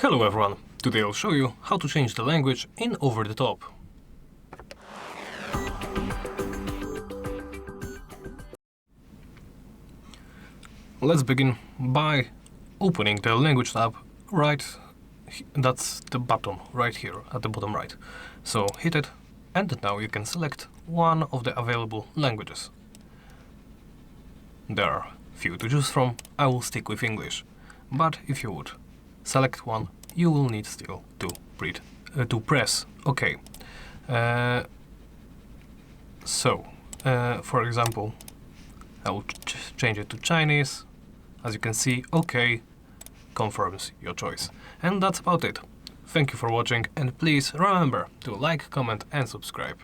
Hello everyone, today I'll show you how to change the language in Over the Top. Let's begin by opening the language tab that's the button right here at the bottom right. So hit it and now you can select one of the available languages. There are few to choose from, I will stick with English, but if you would select one, you will need still to press OK. For example, I will change it to Chinese. As you can see, OK confirms your choice. And that's about it. Thank you for watching, and please remember to like, comment and subscribe.